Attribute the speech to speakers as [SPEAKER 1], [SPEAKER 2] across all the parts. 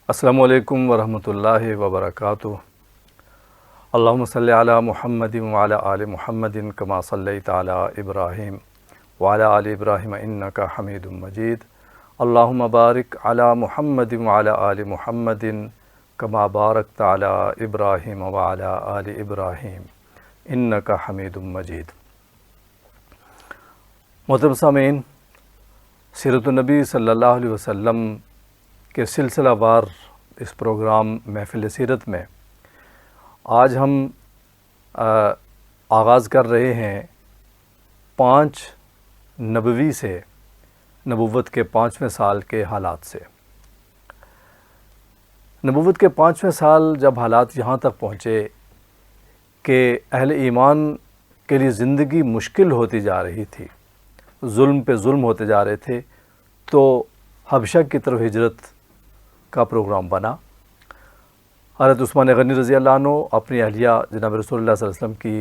[SPEAKER 1] السلام علیکم ورحمۃ اللہ وبرکاتہ۔ اللہم صلی علی محمد وعلی آل محمد کما صلیت علی ابراہیم وعلی آل ابراہیم انک حمید مجید۔ اللہم بارک علی محمد وعلی آل محمد کما بارکت علی ابراہیم وعلی آل ابراہیم انک حمید مجید۔ محترم سامعین، سیرت النبی صلی اللہ علیہ وسلم کے سلسلہ وار اس پروگرام محفل سیرت میں آج ہم آغاز کر رہے ہیں 5 نبوی سے، نبوت کے 5ویں سال کے حالات سے۔ نبوت کے 5ویں سال جب حالات یہاں تک پہنچے کہ اہل ایمان کے لیے زندگی مشکل ہوتی جا رہی تھی، ظلم پہ ظلم ہوتے جا رہے تھے، تو حبشہ کی طرف ہجرت کا پروگرام بنا۔ حضرت عثمان غنی رضی اللہ عنہ اپنی اہلیہ جناب رسول اللہ صلی اللہ علیہ وسلم کی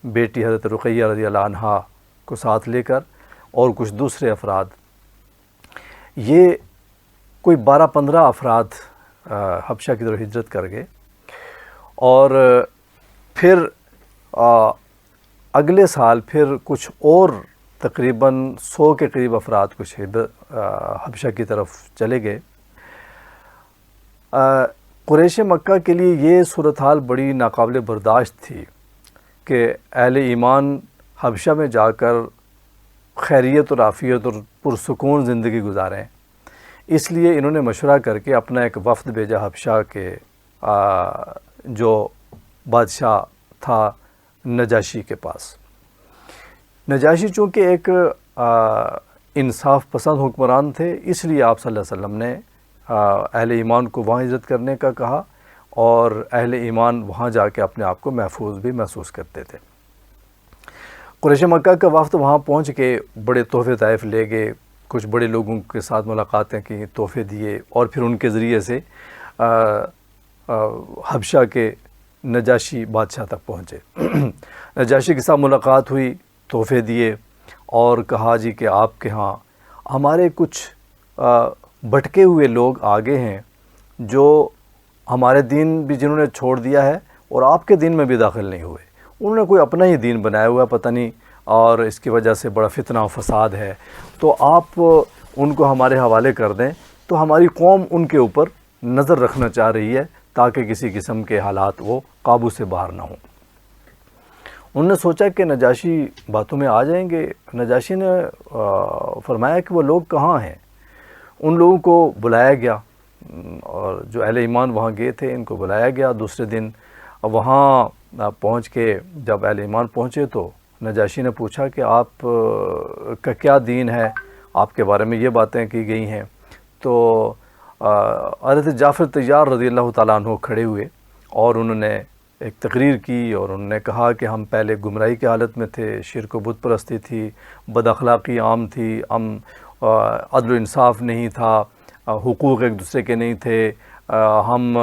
[SPEAKER 1] بیٹی حضرت رقیہ رضی اللہ عنہا کو ساتھ لے کر اور کچھ دوسرے افراد، یہ کوئی 12-15 افراد حبشہ کی طرف ہجرت کر گئے، اور پھر اگلے سال پھر کچھ اور تقریباً 100 کے قریب افراد کچھ حبشہ کی طرف چلے گئے۔ قریش مکہ کے لیے یہ صورتحال بڑی ناقابل برداشت تھی کہ اہل ایمان حبشہ میں جا کر خیریت اور عافیت اور پرسکون زندگی گزاریں۔ اس لیے انہوں نے مشورہ کر کے اپنا ایک وفد بھیجا حبشہ کے جو بادشاہ تھا نجاشی کے پاس۔ نجاشی چونکہ ایک انصاف پسند حکمران تھے، اس لیے آپ صلی اللہ علیہ وسلم نے اہل ایمان کو وہاں ہجرت کرنے کا کہا، اور اہل ایمان وہاں جا کے اپنے آپ کو محفوظ بھی محسوس کرتے تھے۔ قریش مکہ کا وفد وہاں پہنچ کے بڑے تحفے طائف لے گئے، کچھ بڑے لوگوں کے ساتھ ملاقاتیں کی، تحفے دیے، اور پھر ان کے ذریعے سے حبشہ کے نجاشی بادشاہ تک پہنچے۔ نجاشی کے ساتھ ملاقات ہوئی، تحفے دیے، اور کہا جی کہ آپ کے ہاں ہمارے کچھ بھٹکے ہوئے لوگ آگے ہیں جو ہمارے دین بھی جنہوں نے چھوڑ دیا ہے اور آپ کے دین میں بھی داخل نہیں ہوئے، انہوں نے کوئی اپنا ہی دین بنایا ہوا ہے پتہ نہیں، اور اس کی وجہ سے بڑا فتنہ و فساد ہے، تو آپ ان کو ہمارے حوالے کر دیں، تو ہماری قوم ان کے اوپر نظر رکھنا چاہ رہی ہے تاکہ کسی قسم کے حالات وہ قابو سے باہر نہ ہوں۔ انہوں نے سوچا کہ نجاشی باتوں میں آ جائیں گے۔ نجاشی نے فرمایا کہ وہ لوگ کہاں ہیں؟ ان لوگوں کو بلایا گیا، اور جو اہل ایمان وہاں گئے تھے ان کو بلایا گیا۔ دوسرے دن وہاں پہنچ کے جب اہل ایمان پہنچے تو نجاشی نے پوچھا کہ آپ کا کیا دین ہے، آپ کے بارے میں یہ باتیں کی گئی ہیں۔ تو حضرت جعفر طیار رضی اللہ تعالیٰ عنہ کھڑے ہوئے اور انہوں نے ایک تقریر کی، اور انہوں نے کہا کہ ہم پہلے گمراہی کی حالت میں تھے، شرک و بت پرستی تھی، بد اخلاقی عام تھی، ہم عدل و انصاف نہیں تھا، حقوق ایک دوسرے کے نہیں تھے، ہم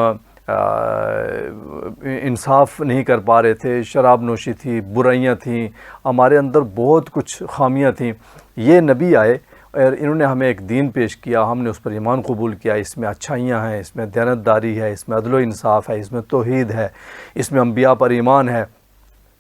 [SPEAKER 1] انصاف نہیں کر پا رہے تھے، شراب نوشی تھی، برائیاں تھیں، ہمارے اندر بہت کچھ خامیاں تھیں۔ یہ نبی آئے اور انہوں نے ہمیں ایک دین پیش کیا، ہم نے اس پر ایمان قبول کیا، اس میں اچھائیاں ہیں، اس میں دیانتداری ہے، اس میں عدل و انصاف ہے، اس میں توحید ہے، اس میں انبیاء پر ایمان ہے،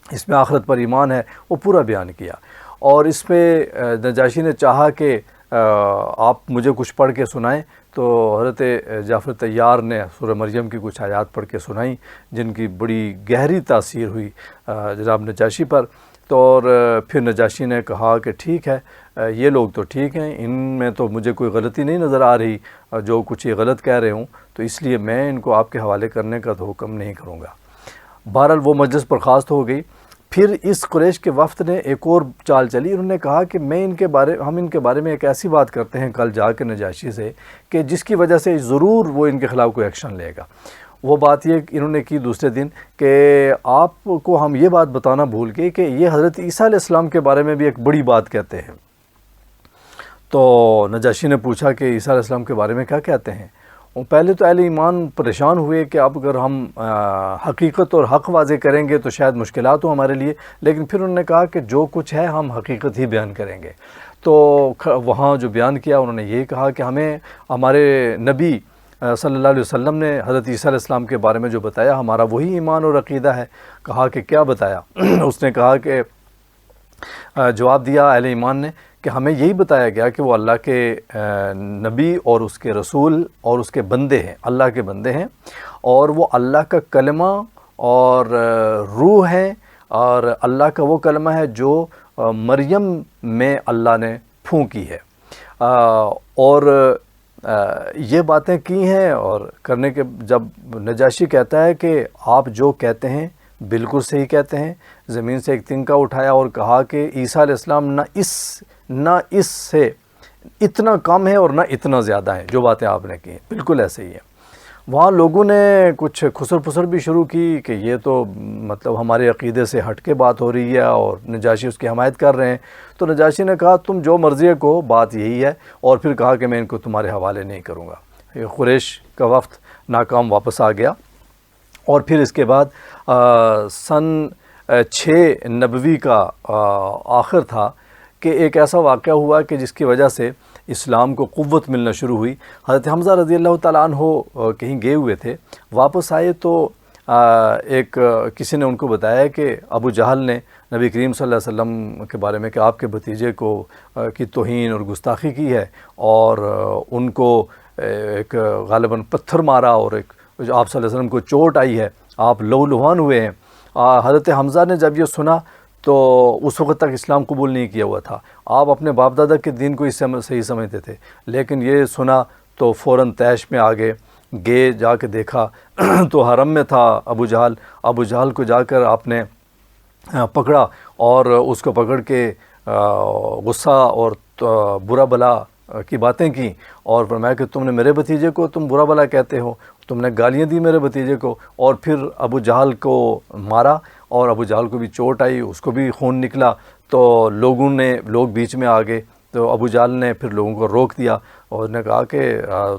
[SPEAKER 1] اس میں آخرت پر ایمان ہے، وہ پورا بیان کیا۔ اور اس میں نجاشی نے چاہا کہ آپ مجھے کچھ پڑھ کے سنائیں، تو حضرت جعفر طیار نے سورہ مریم کی کچھ آیات پڑھ کے سنائیں، جن کی بڑی گہری تاثیر ہوئی جناب نجاشی پر۔ تو اور پھر نجاشی نے کہا کہ ٹھیک ہے، یہ لوگ تو ٹھیک ہیں، ان میں تو مجھے کوئی غلطی نہیں نظر آ رہی، جو کچھ یہ غلط کہہ رہے ہوں، تو اس لیے میں ان کو آپ کے حوالے کرنے کا تو حکم نہیں کروں گا۔ بہرحال وہ مجلس برخاست ہو گئی۔ پھر اس قریش کے وفد نے ایک اور چال چلی، انہوں نے کہا کہ ہم ان کے بارے میں ایک ایسی بات کرتے ہیں کل جا کے نجاشی سے کہ جس کی وجہ سے ضرور وہ ان کے خلاف کوئی ایکشن لے گا۔ وہ بات یہ انہوں نے کی دوسرے دن کہ آپ کو ہم یہ بات بتانا بھول گئے کہ یہ حضرت عیسیٰ علیہ السلام کے بارے میں بھی ایک بڑی بات کہتے ہیں۔ تو نجاشی نے پوچھا کہ عیسیٰ علیہ السلام کے بارے میں کیا کہتے ہیں؟ پہلے تو اہل ایمان پریشان ہوئے کہ اب اگر ہم حقیقت اور حق واضح کریں گے تو شاید مشکلات ہوں ہمارے لیے، لیکن پھر انہوں نے کہا کہ جو کچھ ہے ہم حقیقت ہی بیان کریں گے۔ تو وہاں جو بیان کیا انہوں نے یہ کہا کہ ہمیں ہمارے نبی صلی اللہ علیہ وسلم نے حضرت عیسیٰ علیہ السلام کے بارے میں جو بتایا ہمارا وہی ایمان اور عقیدہ ہے۔ کہا کہ کیا بتایا؟ اس نے کہا کہ جواب دیا اہل ایمان نے کہ ہمیں یہی بتایا گیا کہ وہ اللہ کے نبی اور اس کے رسول اور اس کے بندے ہیں، اللہ کے بندے ہیں، اور وہ اللہ کا کلمہ اور روح ہے، اور اللہ کا وہ کلمہ ہے جو مریم میں اللہ نے پھونکی ہے، اور یہ باتیں کی ہیں اور کرنے کے جب نجاشی کہتا ہے کہ آپ جو کہتے ہیں بالکل صحیح کہتے ہیں، زمین سے ایک تنکا اٹھایا اور کہا کہ عیسیٰ علیہ السلام نہ اس سے اتنا کم ہے اور نہ اتنا زیادہ ہے، جو باتیں آپ نے کی ہیں بالکل ایسے ہی ہیں۔ وہاں لوگوں نے کچھ خسر پسر بھی شروع کی کہ یہ تو مطلب ہمارے عقیدے سے ہٹ کے بات ہو رہی ہے، اور نجاشی اس کی حمایت کر رہے ہیں۔ تو نجاشی نے کہا تم جو مرضی کو بات یہی ہے، اور پھر کہا کہ میں ان کو تمہارے حوالے نہیں کروں گا۔ قریش کا وفد ناکام واپس آ گیا، اور پھر اس کے بعد سن 6 نبوی کا آخر تھا کہ ایک ایسا واقعہ ہوا کہ جس کی وجہ سے اسلام کو قوت ملنا شروع ہوئی۔ حضرت حمزہ رضی اللہ تعالیٰ عنہ کہیں گئے ہوئے تھے، واپس آئے تو کسی نے ان کو بتایا کہ ابو جہل نے نبی کریم صلی اللہ علیہ وسلم کے بارے میں کہ آپ کے بھتیجے کو کی توہین اور گستاخی کی ہے، اور ان کو ایک غالباً پتھر مارا، اور ایک آپ صلی اللہ علیہ وسلم کو چوٹ آئی ہے، آپ لہو لہان ہوئے ہیں۔ حضرت حمزہ نے جب یہ سنا تو اس وقت تک اسلام قبول نہیں کیا ہوا تھا، آپ اپنے باپ دادا کے دین کو اس سے صحیح سمجھتے تھے، لیکن یہ سنا تو فوراً طیش میں آگے گئے، جا کے دیکھا تو حرم میں تھا ابو جہل کو جا کر آپ نے پکڑا، اور اس کو پکڑ کے غصہ اور برا بلا کی باتیں کی، اور فرمایا کہ تم نے میرے بھتیجے کو تم برا بلا کہتے ہو، تم نے گالیاں دی میرے بھتیجے کو، اور پھر ابو جہل کو مارا، اور ابو جہل کو بھی چوٹ آئی، اس کو بھی خون نکلا۔ تو لوگ بیچ میں آ گئے، تو ابو جہل نے پھر لوگوں کو روک دیا، اور نے کہا کہ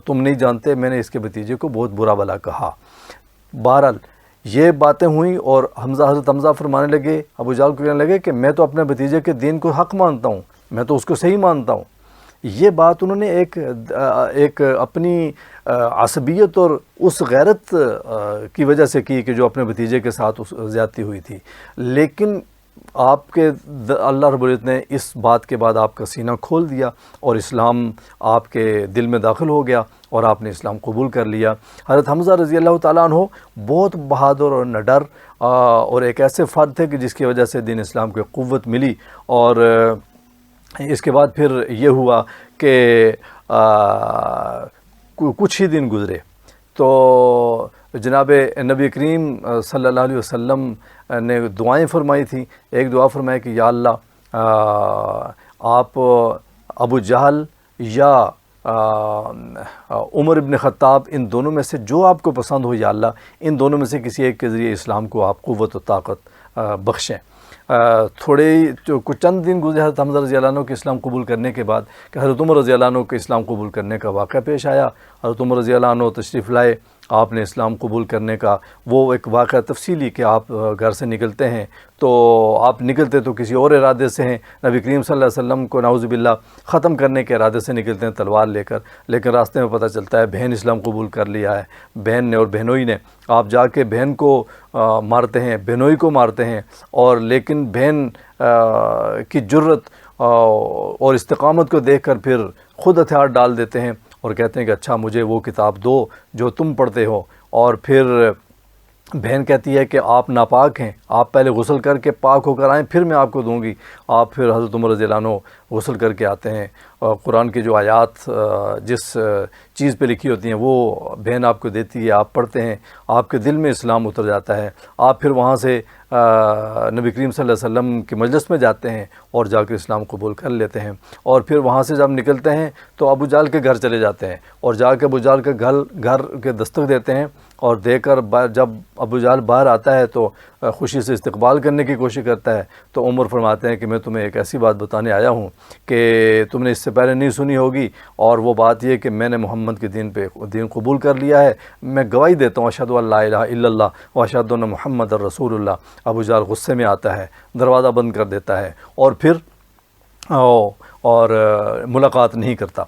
[SPEAKER 1] تم نہیں جانتے میں نے اس کے بھتیجے کو بہت برا بلا کہا۔ بہرحال یہ باتیں ہوئیں، اور حضرت حمزہ فرمانے لگے، ابو جہل کو کہنے لگے کہ میں تو اپنے بھتیجے کے دین کو حق مانتا ہوں، میں تو اس کو صحیح مانتا ہوں۔ یہ بات انہوں نے ایک اپنی عصبیت اور اس غیرت کی وجہ سے کی کہ جو اپنے بھتیجے کے ساتھ زیادتی ہوئی تھی، لیکن آپ کے اللہ رب العزت نے اس بات کے بعد آپ کا سینہ کھول دیا، اور اسلام آپ کے دل میں داخل ہو گیا، اور آپ نے اسلام قبول کر لیا۔ حضرت حمزہ رضی اللہ تعالیٰ عنہ بہت بہادر اور نڈر اور ایک ایسے فرد تھے کہ جس کی وجہ سے دین اسلام کو قوت ملی۔ اور اس کے بعد پھر یہ ہوا کہ کچھ ہی دن گزرے تو جناب نبی کریم صلی اللہ علیہ وسلم نے دعائیں فرمائی تھیں۔ ایک دعا فرمائی کہ یا اللہ آپ ابو جہل یا عمر ابن خطاب ان دونوں میں سے جو آپ کو پسند ہو، یا اللہ ان دونوں میں سے کسی ایک کے ذریعے اسلام کو آپ قوت و طاقت بخشیں۔ کچھ چند دن گزرے حضرت حمزہ رضی اللہ عنہ کے اسلام قبول کرنے کے بعد کہ حضرت عمر رضی اللہ عنہ کے اسلام قبول کرنے کا واقعہ پیش آیا۔ حضرت عمر رضی اللہ عنہ تشریف لائے، آپ نے اسلام قبول کرنے کا وہ ایک واقعہ تفصیلی کہ آپ گھر سے نکلتے ہیں تو آپ نکلتے تو کسی اور ارادے سے ہیں، نبی کریم صلی اللہ علیہ وسلم کو نعوذ باللہ ختم کرنے کے ارادے سے نکلتے ہیں تلوار لے کر، لیکن راستے میں پتہ چلتا ہے بہن اسلام قبول کر لیا ہے، بہن نے اور بہنوئی نے۔ آپ جا کے بہن کو مارتے ہیں، بہنوئی کو مارتے ہیں، اور لیکن بہن کی جرت اور استقامت کو دیکھ کر پھر خود ہتھیار ڈال دیتے ہیں اور کہتے ہیں کہ اچھا مجھے وہ کتاب دو جو تم پڑھتے ہو۔ اور پھر بہن کہتی ہے کہ آپ ناپاک ہیں، آپ پہلے غسل کر کے پاک ہو کر آئیں پھر میں آپ کو دوں گی۔ آپ پھر حضرت عمر رضی اللہ عنہ غسل کر کے آتے ہیں، اور قرآن کی جو آیات جس چیز پہ لکھی ہوتی ہیں وہ بہن آپ کو دیتی ہے، آپ پڑھتے ہیں، آپ کے دل میں اسلام اتر جاتا ہے۔ آپ پھر وہاں سے نبی کریم صلی اللہ علیہ وسلم کے مجلس میں جاتے ہیں اور جا کے اسلام قبول کر لیتے ہیں۔ اور پھر وہاں سے جب نکلتے ہیں تو ابو جہل کے گھر چلے جاتے ہیں، اور جا کے ابو جہل کے گھر کے دستک دیتے ہیں، اور دے کر جب ابو جہل باہر آتا ہے تو خوشی سے استقبال کرنے کی کوشش کرتا ہے۔ تو عمر فرماتے ہیں کہ میں تمہیں ایک ایسی بات بتانے آیا ہوں کہ تم نے اس سے پہلے نہیں سنی ہوگی، اور وہ بات یہ کہ میں نے محمد کے دین قبول کر لیا ہے۔ میں گواہی دیتا ہوں اشہد ان لا الہ الا اللہ و اشہد ان محمد رسول اللہ۔ ابو جہل غصے میں آتا ہے، دروازہ بند کر دیتا ہے، اور پھر اور ملاقات نہیں کرتا۔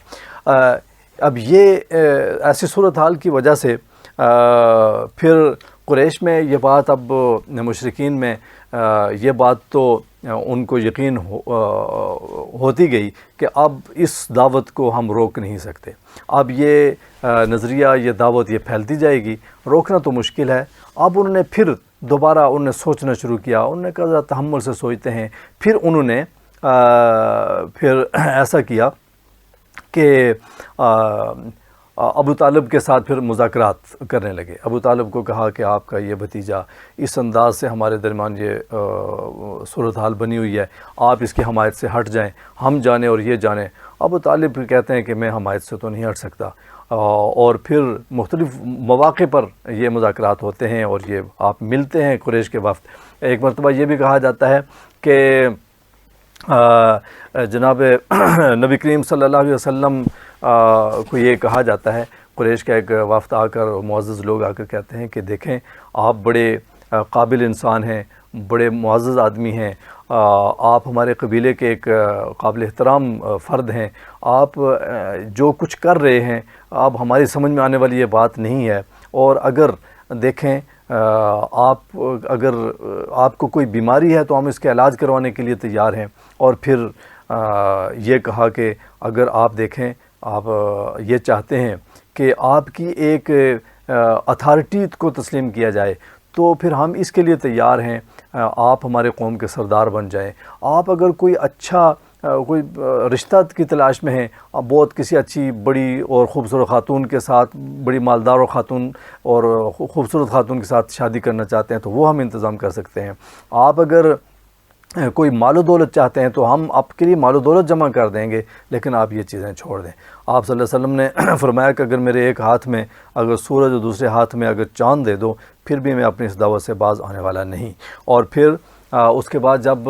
[SPEAKER 1] اب یہ ایسی صورتحال کی وجہ سے پھر قریش میں یہ بات، اب مشرکین میں یہ بات تو ان کو یقین ہوتی گئی کہ اب اس دعوت کو ہم روک نہیں سکتے، اب یہ نظریہ، یہ دعوت یہ پھیلتی جائے گی، روکنا تو مشکل ہے۔ اب انہوں نے پھر دوبارہ انہوں نے سوچنا شروع کیا، انہوں نے کہا ذرا تحمل سے سوچتے ہیں۔ پھر انہوں نے پھر ایسا کیا کہ ابو طالب کے ساتھ پھر مذاکرات کرنے لگے۔ ابو طالب کو کہا کہ آپ کا یہ بھتیجا اس انداز سے ہمارے درمیان یہ صورتحال بنی ہوئی ہے، آپ اس کی حمایت سے ہٹ جائیں، ہم جانیں اور یہ جانیں۔ ابو طالب کہتے ہیں کہ میں حمایت سے تو نہیں ہٹ سکتا، اور پھر مختلف مواقع پر یہ مذاکرات ہوتے ہیں اور یہ آپ ملتے ہیں قریش کے وفد۔ ایک مرتبہ یہ بھی کہا جاتا ہے کہ جناب نبی کریم صلی اللہ علیہ وسلم کو یہ کہا جاتا ہے، قریش کا ایک وفد آ کر، معزز لوگ آ کر کہتے ہیں کہ دیکھیں آپ بڑے قابل انسان ہیں، بڑے معزز آدمی ہیں، آپ ہمارے قبیلے کے ایک قابل احترام فرد ہیں، آپ جو کچھ کر رہے ہیں اب ہماری سمجھ میں آنے والی یہ بات نہیں ہے، اور اگر دیکھیں اگر آپ کو کوئی بیماری ہے تو ہم اس کے علاج کروانے کے لیے تیار ہیں۔ اور پھر یہ کہا کہ اگر آپ دیکھیں، آپ یہ چاہتے ہیں کہ آپ کی ایک اتھارٹی کو تسلیم کیا جائے تو پھر ہم اس کے لیے تیار ہیں، آپ ہمارے قوم کے سردار بن جائیں۔ آپ اگر کوئی اچھا کوئی رشتہ کی تلاش میں ہیں، آپ بہت کسی اچھی بڑی اور خوبصورت خاتون کے ساتھ، بڑی مالدار خاتون اور خوبصورت خاتون کے ساتھ شادی کرنا چاہتے ہیں تو وہ ہم انتظام کر سکتے ہیں۔ آپ اگر کوئی مال و دولت چاہتے ہیں تو ہم آپ کے لیے مال و دولت جمع کر دیں گے، لیکن آپ یہ چیزیں چھوڑ دیں۔ آپ صلی اللہ علیہ وسلم نے فرمایا کہ اگر میرے ایک ہاتھ میں اگر سورج اور دوسرے ہاتھ میں اگر چاند دے دو پھر بھی میں اپنی اس دعوت سے باز آنے والا نہیں۔ اور پھر اس کے بعد جب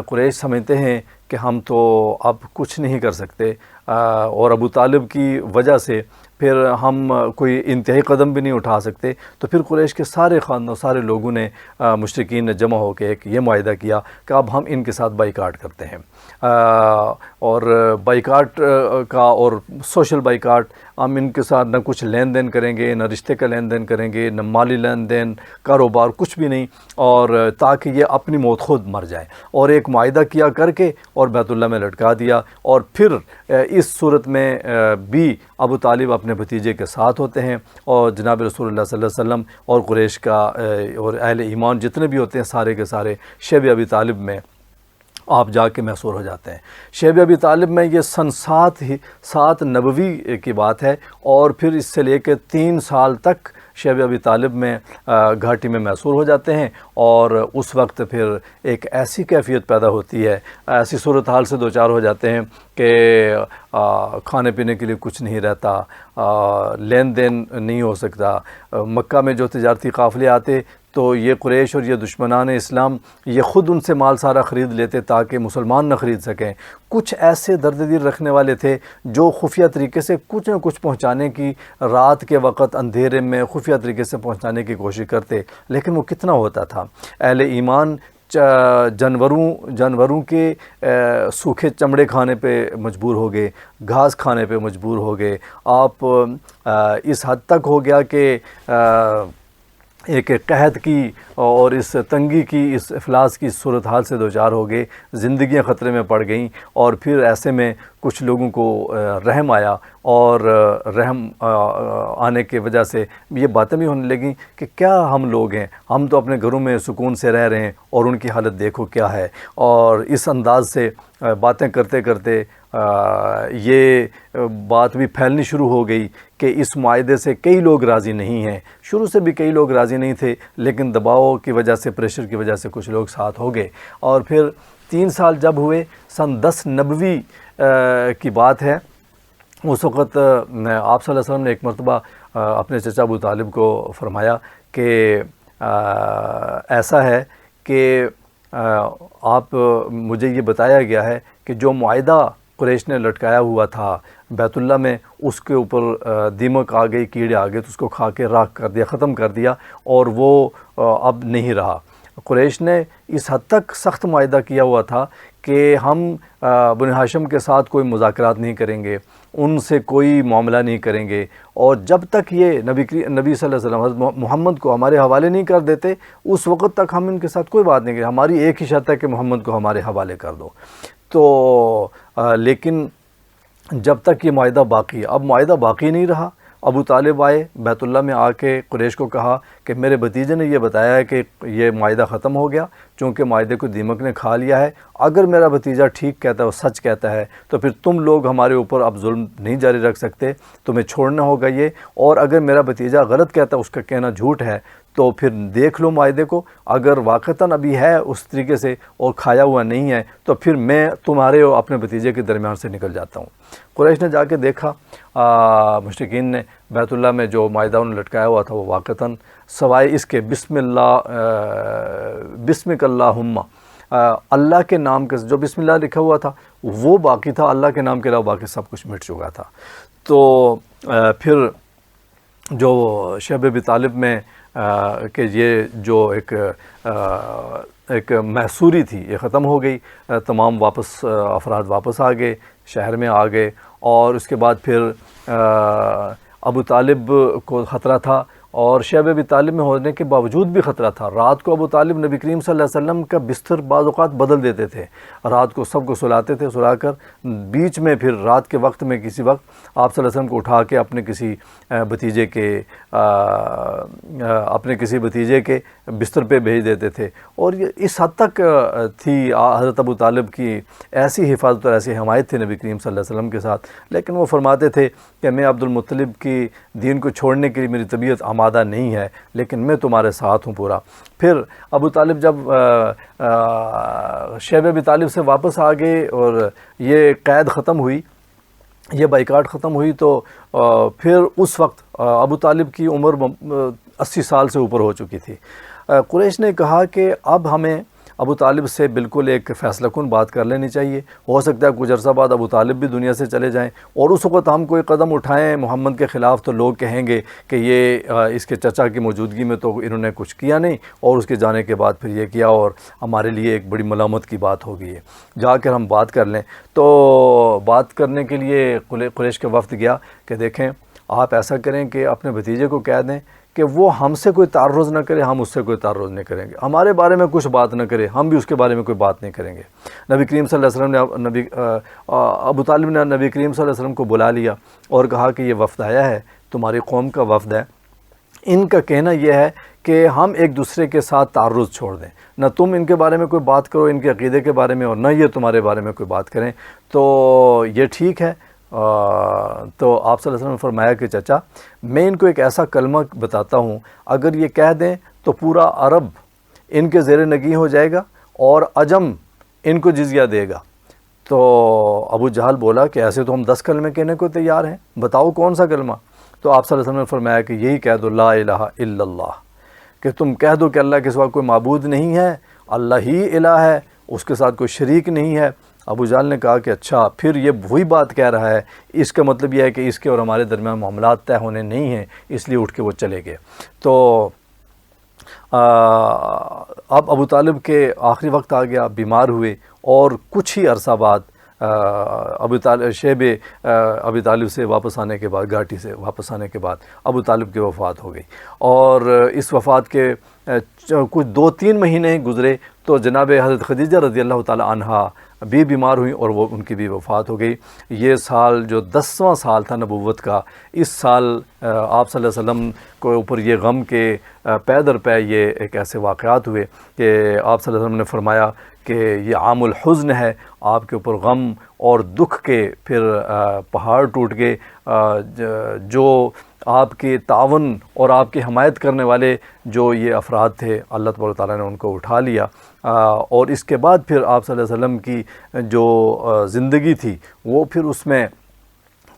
[SPEAKER 1] قریش سمجھتے ہیں کہ ہم تو اب کچھ نہیں کر سکتے، اور ابو طالب کی وجہ سے پھر ہم کوئی انتہائی قدم بھی نہیں اٹھا سکتے، تو پھر قریش کے سارے خاندان، سارے لوگوں نے، مشرکین نے جمع ہو کے ایک یہ معاہدہ کیا کہ اب ہم ان کے ساتھ بائیکاٹ کرتے ہیں، اور بائیکاٹ کا اور سوشل بائیکاٹ، ہم ان کے ساتھ نہ کچھ لین دین کریں گے، نہ رشتے کا لین دین کریں گے، نہ مالی لین دین، کاروبار، کچھ بھی نہیں، اور تاکہ یہ اپنی موت خود مر جائیں۔ اور ایک معاہدہ کیا کر کے اور بیت اللہ میں لٹکا دیا۔ اور پھر اس صورت میں بھی ابو طالب اپنے بھتیجے کے ساتھ ہوتے ہیں، اور جناب رسول اللہ صلی اللہ علیہ وسلم اور قریش کا اور اہل ایمان جتنے بھی ہوتے ہیں سارے کے سارے شیب ابی طالب میں آپ جا کے محصور ہو جاتے ہیں۔ شیب ابی طالب میں یہ سن 7 نبوی کی بات ہے، اور پھر اس سے لے کے 3 سال تک شیب ابی طالب میں گھاٹی میں محصور ہو جاتے ہیں، اور اس وقت پھر ایک ایسی کیفیت پیدا ہوتی ہے، ایسی صورتحال سے دوچار ہو جاتے ہیں کہ کھانے پینے کے لیے کچھ نہیں رہتا، لین دین نہیں ہو سکتا۔ مکہ میں جو تجارتی قافلے آتے تو یہ قریش اور یہ دشمنان اسلام یہ خود ان سے مال سارا خرید لیتے تاکہ مسلمان نہ خرید سکیں۔ کچھ ایسے درد دل رکھنے والے تھے جو خفیہ طریقے سے کچھ نہ کچھ پہنچانے کی، رات کے وقت اندھیرے میں خفیہ طریقے سے پہنچانے کی کوشش کرتے، لیکن وہ کتنا ہوتا تھا۔ اہل ایمان جانوروں کے سوکھے چمڑے کھانے پہ مجبور ہو گئے، گھاس کھانے پہ مجبور ہو گئے۔ آپ اس حد تک ہو گیا کہ ایک قحط کی اور اس تنگی کی، اس افلاس کی صورتحال سے دوچار ہو گئے، زندگیاں خطرے میں پڑ گئیں۔ اور پھر ایسے میں کچھ لوگوں کو رحم آیا، اور رحم آنے کی وجہ سے یہ باتیں بھی ہونے لگیں کہ کیا ہم لوگ ہیں، ہم تو اپنے گھروں میں سکون سے رہ رہے ہیں اور ان کی حالت دیکھو کیا ہے۔ اور اس انداز سے باتیں کرتے کرتے یہ بات بھی پھیلنی شروع ہو گئی کہ اس معاہدے سے کئی لوگ راضی نہیں ہیں۔ شروع سے بھی کئی لوگ راضی نہیں تھے، لیکن دباؤ کی وجہ سے، پریشر کی وجہ سے کچھ لوگ ساتھ ہو گئے۔ اور پھر 3 سال جب ہوئے، سن 10 نبوی کی بات ہے، اس وقت آپ صلی اللہ علیہ وسلم نے ایک مرتبہ اپنے چچا ابو طالب کو فرمایا کہ ایسا ہے کہ آپ مجھے یہ بتایا گیا ہے کہ جو معاہدہ قریش نے لٹکایا ہوا تھا بیت اللہ میں، اس کے اوپر دیمک آ گئی، کیڑے آ گئے تو اس کو کھا کے راکھ کر دیا، ختم کر دیا، اور وہ اب نہیں رہا۔ قریش نے اس حد تک سخت معاہدہ کیا ہوا تھا کہ ہم بنی ہاشم کے ساتھ کوئی مذاکرات نہیں کریں گے، ان سے کوئی معاملہ نہیں کریں گے، اور جب تک یہ نبی صلی اللہ علیہ وسلم حضرت محمد کو ہمارے حوالے نہیں کر دیتے اس وقت تک ہم ان کے ساتھ کوئی بات نہیں کریں، ہماری ایک ہی شرط ہے کہ محمد کو ہمارے حوالے کر دو۔ تو لیکن جب تک یہ معاہدہ باقی ہے، اب معاہدہ باقی نہیں رہا۔ ابو طالب آئے بیت اللہ میں آ کے قریش کو کہا کہ میرے بھتیجے نے یہ بتایا ہے کہ یہ معاہدہ ختم ہو گیا، چونکہ معاہدے کو دیمک نے کھا لیا ہے، اگر میرا بھتیجا ٹھیک کہتا ہے اور سچ کہتا ہے تو پھر تم لوگ ہمارے اوپر اب ظلم نہیں جاری رکھ سکتے، تمہیں چھوڑنا ہوگا یہ، اور اگر میرا بھتیجا غلط کہتا ہے، اس کا کہنا جھوٹ ہے، تو پھر دیکھ لو معاہدے کو، اگر واقعتاً ابھی ہے اس طریقے سے اور کھایا ہوا نہیں ہے تو پھر میں تمہارے اور اپنے بھتیجے کے درمیان سے نکل جاتا ہوں۔ قریش نے جا کے دیکھا، مشرکین نے بیت اللہ میں جو معاہدہ انہوں نے لٹکایا ہوا تھا وہ واقعتاً سوائے اس کے بسمک اللہم، اللہ کے نام کے جو بسم اللہ لکھا ہوا تھا وہ باقی تھا، اللہ کے نام کے علاوہ باقی سب کچھ مٹ چکا تھا۔ تو پھر جو شیب ابی طالب میں کہ یہ جو ایک محصوری تھی یہ ختم ہو گئی، تمام افراد واپس آ گئے، شہر میں آ گئے، اور اس کے بعد پھر ابو طالب کو خطرہ تھا، اور شیب ابی طالب میں ہونے کے باوجود بھی خطرہ تھا۔ رات کو ابو طالب نبی کریم صلی اللہ علیہ وسلم کا بستر بعض اوقات بدل دیتے تھے، رات کو سب کو سلاتے تھے، سلا کر بیچ میں پھر رات کے وقت میں کسی وقت آپ صلی اللہ علیہ وسلم کو اٹھا کے اپنے کسی بھتیجے کے بستر پہ بھیج دیتے تھے، اور یہ اس حد تک تھی حضرت ابو طالب کی ایسی حفاظت اور ایسی حمایت تھی نبی کریم صلی اللہ علیہ وسلم کے ساتھ، لیکن وہ فرماتے تھے کہ میں عبد المطلب کی دین کو چھوڑنے کے لیے میری طبیعت آمادہ نہیں ہے، لیکن میں تمہارے ساتھ ہوں پورا۔ پھر ابو طالب جب شیب ابی طالب سے واپس آ گئے اور یہ قید ختم ہوئی، یہ بائیکاٹ ختم ہوئی، تو پھر اس وقت ابو طالب کی عمر 80 سال سے اوپر ہو چکی تھی۔ قریش نے کہا کہ اب ہمیں ابو طالب سے بالکل ایک فیصلہ کن بات کر لینی چاہیے، ہو سکتا ہے کچھ عرصہ بعد ابو طالب بھی دنیا سے چلے جائیں، اور اس وقت ہم کوئی قدم اٹھائیں محمد کے خلاف تو لوگ کہیں گے کہ یہ اس کے چچا کی موجودگی میں تو انہوں نے کچھ کیا نہیں، اور اس کے جانے کے بعد پھر یہ کیا، اور ہمارے لیے ایک بڑی ملامت کی بات ہو گئی ہے، جا کر ہم بات کر لیں۔ تو بات کرنے کے لیے قریش کا وفد گیا کہ دیکھیں آپ ایسا کریں کہ اپنے بھتیجے کو کہہ دیں کہ وہ ہم سے کوئی تعرض نہ کرے، ہم اس سے کوئی تعرض نہیں کریں گے، ہمارے بارے میں کچھ بات نہ کرے، ہم بھی اس کے بارے میں کوئی بات نہیں کریں گے۔ نبی کریم صلی اللہ علیہ وسلم نے ابو طالب نے نبی کریم صلی اللہ علیہ وسلم کو بلا لیا اور کہا کہ یہ وفد آیا ہے، تمہاری قوم کا وفد ہے، ان کا کہنا یہ ہے کہ ہم ایک دوسرے کے ساتھ تعرض چھوڑ دیں، نہ تم ان کے بارے میں کوئی بات کرو ان کے عقیدے کے بارے میں، اور نہ یہ تمہارے بارے میں کوئی بات کریں، تو یہ ٹھیک ہے۔ تو آپ صلی اللہ علیہ وسلم نے فرمایا کہ چچا میں ان کو ایک ایسا کلمہ بتاتا ہوں، اگر یہ کہہ دیں تو پورا عرب ان کے زیر نگیں ہو جائے گا اور عجم ان کو جزیہ دے گا۔ تو ابو جہل بولا کہ ایسے تو ہم 10 کلمے کہنے کو تیار ہیں، بتاؤ کون سا کلمہ؟ تو آپ صلی اللہ علیہ وسلم نے فرمایا کہ یہی کہہ دو لا الہ الا اللہ، کہ تم کہہ دو کہ اللہ کے سوا کوئی معبود نہیں ہے، اللہ ہی الہ ہے، اس کے ساتھ کوئی شریک نہیں ہے۔ ابو جہل نے کہا کہ اچھا پھر یہ وہی بات کہہ رہا ہے، اس کا مطلب یہ ہے کہ اس کے اور ہمارے درمیان معاملات طے ہونے نہیں ہیں، اس لیے اٹھ کے وہ چلے گئے۔ تو اب ابو طالب کے آخری وقت آ گیا، بیمار ہوئے، اور کچھ ہی عرصہ بعد ابی طالب سے واپس آنے کے بعد، گھاٹی سے واپس آنے کے بعد ابو طالب کی وفات ہو گئی، اور اس وفات کے کچھ 2-3 مہینے گزرے تو جناب حضرت خدیجہ رضی اللہ تعالی عنہا بھی بیمار ہوئیں اور وہ ان کی بھی وفات ہو گئی۔ یہ سال جو 10واں سال تھا نبوت کا، اس سال آپ صلی اللہ علیہ وسلم کو اوپر یہ غم کے پے در پے یہ ایک ایسے واقعات ہوئے کہ آپ صلی اللہ علیہ وسلم نے فرمایا کہ یہ عام الحزن ہے، آپ کے اوپر غم اور دکھ کے پھر پہاڑ ٹوٹ گئے، جو آپ کے تعاون اور آپ کی حمایت کرنے والے جو یہ افراد تھے اللہ تبارک و تعالیٰ نے ان کو اٹھا لیا، اور اس کے بعد پھر آپ صلی اللہ علیہ وسلم کی جو زندگی تھی وہ پھر اس میں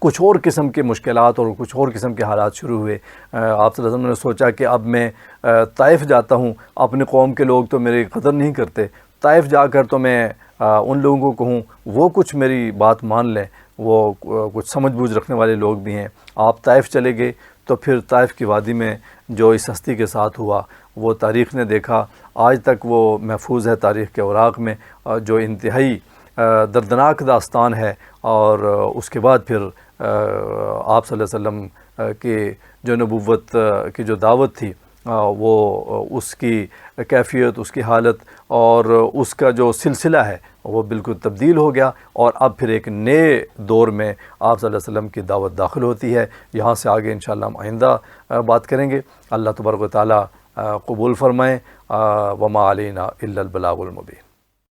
[SPEAKER 1] کچھ اور قسم کے مشکلات اور کچھ اور قسم کے حالات شروع ہوئے۔ آپ صلی اللہ علیہ وسلم نے سوچا کہ اب میں طائف جاتا ہوں، اپنے قوم کے لوگ تو میری قدر نہیں کرتے، طائف جا کر تو میں ان لوگوں کو کہوں وہ کچھ میری بات مان لیں، وہ کچھ سمجھ بوجھ رکھنے والے لوگ بھی ہیں۔ آپ طائف چلے گئے تو پھر طائف کی وادی میں جو اس ہستی کے ساتھ ہوا وہ تاریخ نے دیکھا، آج تک وہ محفوظ ہے تاریخ کے اوراق میں، جو انتہائی دردناک داستان ہے۔ اور اس کے بعد پھر آپ صلی اللہ علیہ وسلم کی جو نبوت کی جو دعوت تھی، وہ اس کی کیفیت، اس کی حالت اور اس کا جو سلسلہ ہے وہ بالکل تبدیل ہو گیا، اور اب پھر ایک نئے دور میں آپ صلی اللہ علیہ وسلم کی دعوت داخل ہوتی ہے۔ یہاں سے آگے انشاءاللہ ہم آئندہ بات کریں گے۔ اللہ تبارک و تعالیٰ قبول فرمائیں۔ وما علینا الا البلاغ المبین۔